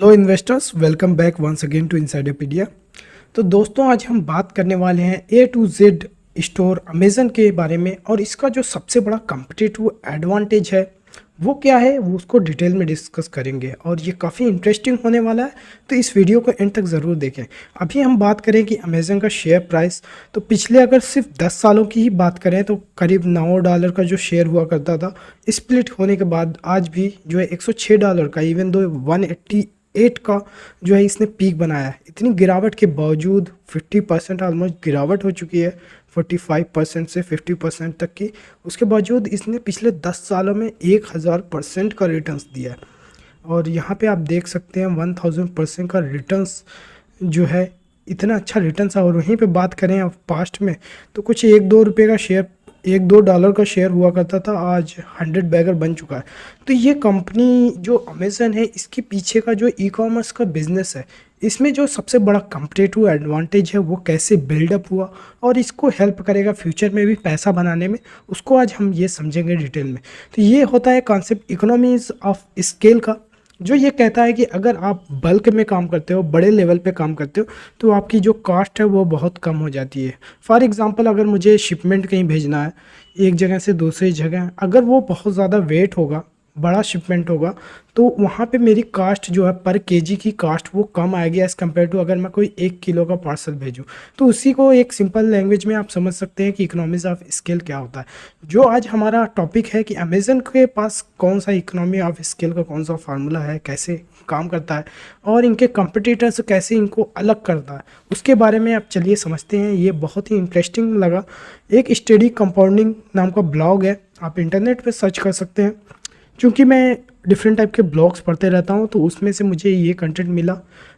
Hello investors, welcome back once again to Insiderpedia. तो दोस्तों, आज हम बात करने वाले हैं A to Z store Amazon के बारे में और इसका जो सबसे बड़ा कम्पिटिटिव एडवांटेज है वो क्या है, वो उसको डिटेल में डिस्कस करेंगे और ये काफ़ी इंटरेस्टिंग होने वाला है। तो इस वीडियो को एंड तक ज़रूर देखें। अभी हम बात करें कि अमेज़न का शेयर प्राइस, तो पिछले अगर सिर्फ 10 सालों की ही बात करें तो करीब $9 का जो शेयर हुआ करता था, स्प्लिट होने के बाद आज भी जो है $106 का, इवन दो 188 का जो है इसने पीक बनाया है। इतनी गिरावट के बावजूद 50% ऑलमोस्ट गिरावट हो चुकी है, 45% से 50% तक की। उसके बावजूद इसने पिछले 10 सालों में 1000% का रिटर्न्स दिया है और यहाँ पे आप देख सकते हैं 1000% का रिटर्न्स जो है, इतना अच्छा रिटर्न्स है। और वहीं पे बात करें अब पास्ट में, तो कुछ $1-2 का शेयर, $1-2 का शेयर हुआ करता था, आज 100 बैगर बन चुका है। तो ये कंपनी जो अमेज़न है, इसके पीछे का जो ई कॉमर्स का बिज़नेस है, इसमें जो सबसे बड़ा कम्पिटिटिव एडवांटेज है वो कैसे बिल्डअप हुआ और इसको हेल्प करेगा फ्यूचर में भी पैसा बनाने में, उसको आज हम ये समझेंगे डिटेल में। तो ये होता है कॉन्सेप्ट इकोनॉमीज ऑफ स्केल का, जो ये कहता है कि अगर आप बल्क में काम करते हो, बड़े लेवल पे काम करते हो, तो आपकी जो कॉस्ट है वो बहुत कम हो जाती है। फॉर एग्ज़ाम्पल, अगर मुझे शिपमेंट कहीं भेजना है एक जगह से दूसरी जगह, अगर वो बहुत ज़्यादा वेट होगा, बड़ा शिपमेंट होगा, तो वहाँ पे मेरी कास्ट जो है पर केजी की कास्ट वो कम आएगी एज़ कम्पेयर टू अगर मैं कोई 1 किलो का पार्सल भेजूँ। तो उसी को एक सिंपल लैंग्वेज में आप समझ सकते हैं कि इकोनॉमीज ऑफ स्केल क्या होता है। जो आज हमारा टॉपिक है कि अमेज़न के पास कौन सा इकोनॉमी ऑफ स्केल का कौन सा फार्मूला है, कैसे काम करता है और इनके कंपटीटर से कैसे इनको अलग करता है, उसके बारे में आप चलिए समझते हैं। ये बहुत ही इंटरेस्टिंग लगा। एक स्टडी कंपाउंडिंग नाम का ब्लॉग है, आप इंटरनेट पे सर्च कर सकते हैं। क्योंकि मैं डिफरेंट टाइप के ब्लॉग्स पढ़ते रहता हूँ, तो उसमें से मुझे ये कंटेंट मिला,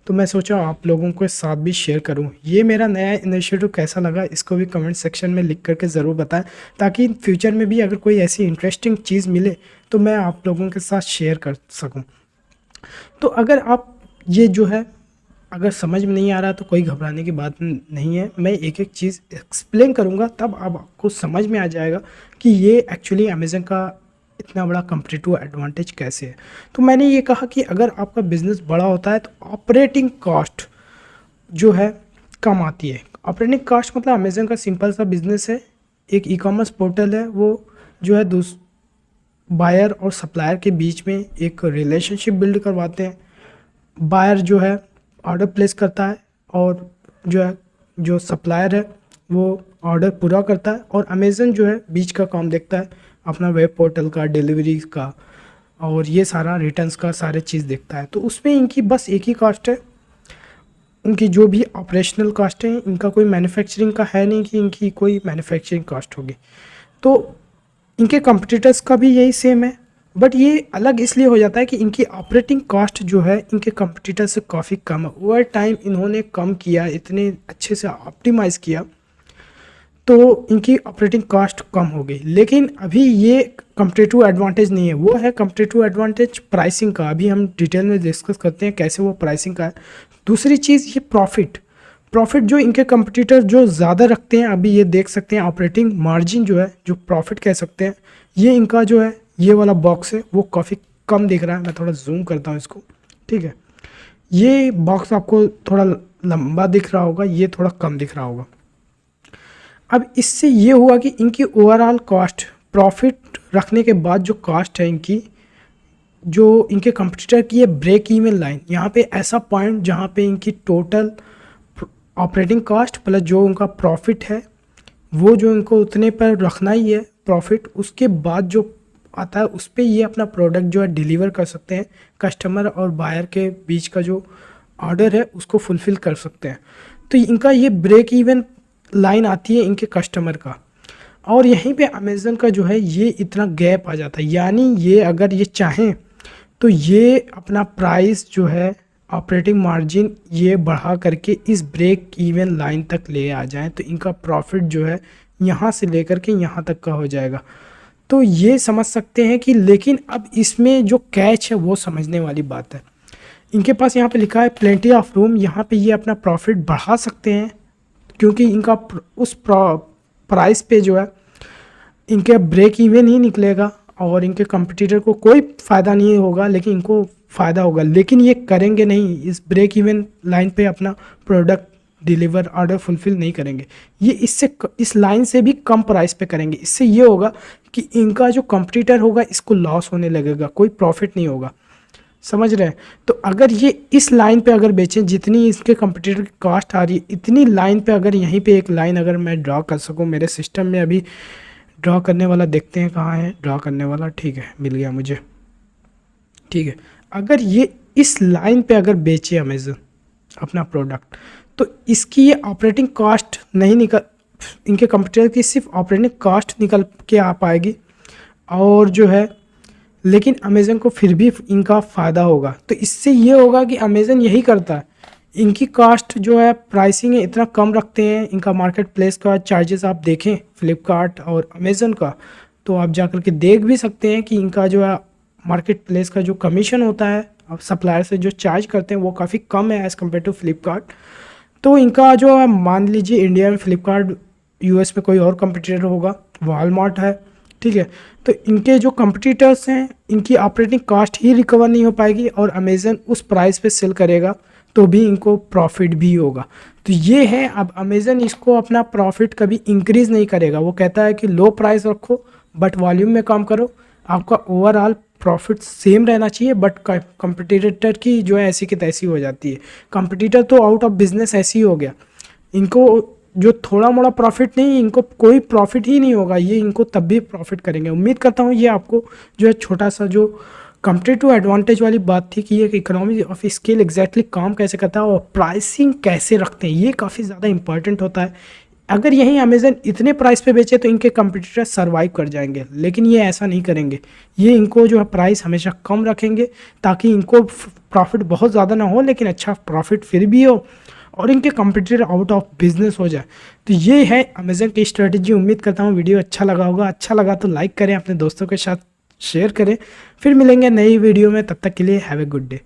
तो मैं सोचा आप लोगों के साथ भी शेयर करूँ। ये मेरा नया इनिशिएटिव कैसा लगा, इसको भी कमेंट सेक्शन में लिख करके ज़रूर बताएं, ताकि फ्यूचर में भी अगर कोई ऐसी इंटरेस्टिंग चीज़ मिले तो मैं आप लोगों के साथ शेयर कर सकूँ। तो अगर आप ये जो है, अगर समझ में नहीं आ रहा तो कोई घबराने की बात नहीं है, मैं एक एक चीज़ एक्सप्लेन करूँगा, तब आपको समझ में आ जाएगा कि ये एक्चुअली अमेज़न का इतना बड़ा कम्पिटिटिव एडवांटेज कैसे है। तो मैंने ये कहा कि अगर आपका बिज़नेस बड़ा होता है तो ऑपरेटिंग कॉस्ट जो है कम आती है। ऑपरेटिंग कॉस्ट मतलब अमेज़न का सिंपल सा बिज़नेस है, एक ई कॉमर्स पोर्टल है, वो जो है बायर और सप्लायर के बीच में एक रिलेशनशिप बिल्ड करवाते हैं। बायर जो है ऑर्डर प्लेस करता है और जो है जो सप्लायर है वो ऑर्डर पूरा करता है, और अमेज़न जो है बीच का काम देखता है, अपना वेब पोर्टल का, डिलीवरी का और ये सारा रिटर्न्स का सारे चीज़ देखता है। तो उसमें इनकी बस एक ही कॉस्ट है, उनकी जो भी ऑपरेशनल कॉस्ट है, इनका कोई मैन्युफैक्चरिंग का है नहीं कि इनकी कोई मैन्युफैक्चरिंग कॉस्ट होगी। तो इनके कंपटीटर्स का भी यही सेम है, बट ये अलग इसलिए हो जाता है कि इनकी ऑपरेटिंग कॉस्ट जो है इनके कंपटीटर से काफ़ी कम है। ओवर टाइम इन्होंने कम किया, इतने अच्छे से ऑप्टिमाइज़ किया, तो इनकी ऑपरेटिंग कॉस्ट कम हो गई। लेकिन अभी ये कम्पिटिटिव एडवांटेज नहीं है, वो है कम्पिटिटिव एडवांटेज प्राइसिंग का। अभी हम डिटेल में डिस्कस करते हैं कैसे वो प्राइसिंग का है। दूसरी चीज़ ये प्रॉफिट जो इनके कंपटीटर जो ज़्यादा रखते हैं, अभी ये देख सकते हैं ऑपरेटिंग मार्जिन जो है, जो प्रॉफिट कह सकते हैं, ये इनका जो है ये वाला बॉक्स है वो काफ़ी कम दिख रहा है। मैं थोड़ा जूम करता हूँ इसको, ठीक है। ये बॉक्स आपको थोड़ा लंबा दिख रहा होगा, ये थोड़ा कम दिख रहा होगा। अब इससे ये हुआ कि इनकी ओवरऑल कॉस्ट, प्रॉफिट रखने के बाद जो कॉस्ट है इनकी, जो इनके कंपटीटर की है ब्रेक इवन लाइन, यहाँ पे ऐसा पॉइंट जहाँ पे इनकी टोटल ऑपरेटिंग कॉस्ट प्लस जो उनका प्रॉफिट है, वो जो इनको उतने पर रखना ही है प्रॉफिट, उसके बाद जो आता है उस पर ये अपना प्रोडक्ट जो है डिलीवर कर सकते हैं, कस्टमर और बायर के बीच का जो ऑर्डर है उसको फुलफ़िल कर सकते हैं। तो इनका ये ब्रेक इवन लाइन आती है इनके कस्टमर का, और यहीं पे अमेज़न का जो है ये इतना गैप आ जाता है। यानी ये अगर ये चाहें तो ये अपना प्राइस जो है, ऑपरेटिंग मार्जिन ये बढ़ा करके इस ब्रेक इवन लाइन तक ले आ जाएं, तो इनका प्रॉफिट जो है यहाँ से लेकर के यहाँ तक का हो जाएगा। तो ये समझ सकते हैं कि, लेकिन अब इसमें जो कैच है वो समझने वाली बात है। इनके पास यहाँ पे लिखा है प्लेंटी ऑफ रूम, यहाँ पे ये अपना प्रॉफिट बढ़ा सकते हैं, क्योंकि इनका उस प्राइस पे जो है इनके ब्रेक इवन ही निकलेगा और इनके कंपटीटर को कोई फ़ायदा नहीं होगा, लेकिन इनको फ़ायदा होगा, लेकिन ये करेंगे नहीं, इस ब्रेक इवन लाइन पे अपना प्रोडक्ट डिलीवर ऑर्डर फुलफिल नहीं करेंगे। ये इस लाइन से भी कम प्राइस पे करेंगे। इससे ये होगा कि इनका जो कंपटीटर होगा इसको लॉस होने लगेगा, कोई प्रॉफिट नहीं होगा। समझ रहे हैं? तो अगर ये इस लाइन पे अगर बेचें, जितनी इसके कंपटीटर की कॉस्ट आ रही है इतनी लाइन पे, अगर यहीं पे एक लाइन अगर मैं ड्रॉ कर सकूं, मेरे सिस्टम में अभी ड्रॉ करने वाला देखते हैं कहाँ है ड्रॉ करने वाला। ठीक है, मिल गया मुझे। ठीक है, अगर ये इस लाइन पे अगर बेचे अमेज़न अपना प्रोडक्ट, तो इसकी ये ऑपरेटिंग कॉस्ट नहीं निकल, इनके कंपटीटर की सिर्फ ऑपरेटिंग कॉस्ट निकल के आ पाएगी और जो है, लेकिन अमेज़न को फिर भी इनका फ़ायदा होगा। तो इससे ये होगा कि अमेज़न यही करता है, इनकी कॉस्ट जो है प्राइसिंग है इतना कम रखते हैं। इनका मार्केट प्लेस का चार्जेस आप देखें फ्लिपकार्ट और अमेज़न का, तो आप जा कर के देख भी सकते हैं कि इनका जो है मार्केट प्लेस का जो कमीशन होता है अब सप्लायर से जो चार्ज करते हैं वो काफ़ी कम है एज़ कम्पेयर टू फ्लिपकार्ट। तो इनका जो है, मान लीजिए इंडिया में फ्लिपकार्ट, यूएस में कोई और कंपटीटर होगा, वॉलमार्ट है, ठीक है। तो इनके जो कंपटीटर्स हैं इनकी ऑपरेटिंग कॉस्ट ही रिकवर नहीं हो पाएगी और अमेज़न उस प्राइस पे सेल करेगा तो भी इनको प्रॉफिट भी होगा। तो ये है, अब अमेज़न इसको अपना प्रॉफिट कभी इंक्रीज़ नहीं करेगा। वो कहता है कि लो प्राइस रखो बट वॉल्यूम में काम करो, आपका ओवरऑल प्रॉफिट सेम रहना चाहिए। बट कंपटीटर की जो है ऐसी की तैसी हो जाती है। कंपटीटर तो आउट ऑफ बिजनेस ऐसी ही हो गया, इनको जो थोड़ा मोड़ा प्रॉफिट नहीं, इनको कोई प्रॉफिट ही नहीं होगा, ये इनको तब भी प्रॉफिट करेंगे। उम्मीद करता हूँ ये आपको जो है छोटा सा जो कंपटीटिव एडवांटेज वाली बात थी कि ये इकोनॉमी ऑफ स्केल एग्जैक्टली काम कैसे करता है और प्राइसिंग कैसे रखते हैं, ये काफ़ी ज़्यादा इंपॉर्टेंट होता है। अगर यही अमेज़न इतने प्राइस पे बेचे तो इनके कंपटीटर सर्वाइव कर जाएंगे, लेकिन ये ऐसा नहीं करेंगे। ये इनको जो है प्राइस हमेशा कम रखेंगे ताकि इनको प्रॉफिट बहुत ज़्यादा ना हो लेकिन अच्छा प्रॉफिट फिर भी हो और इनके कंपटीटर आउट ऑफ बिजनेस हो जाए। तो ये है अमेज़न की स्ट्रेटजी। उम्मीद करता हूँ वीडियो अच्छा लगा होगा। अच्छा लगा तो लाइक करें, अपने दोस्तों के साथ शेयर करें। फिर मिलेंगे नई वीडियो में, तब तक के लिए हैव ए गुड डे।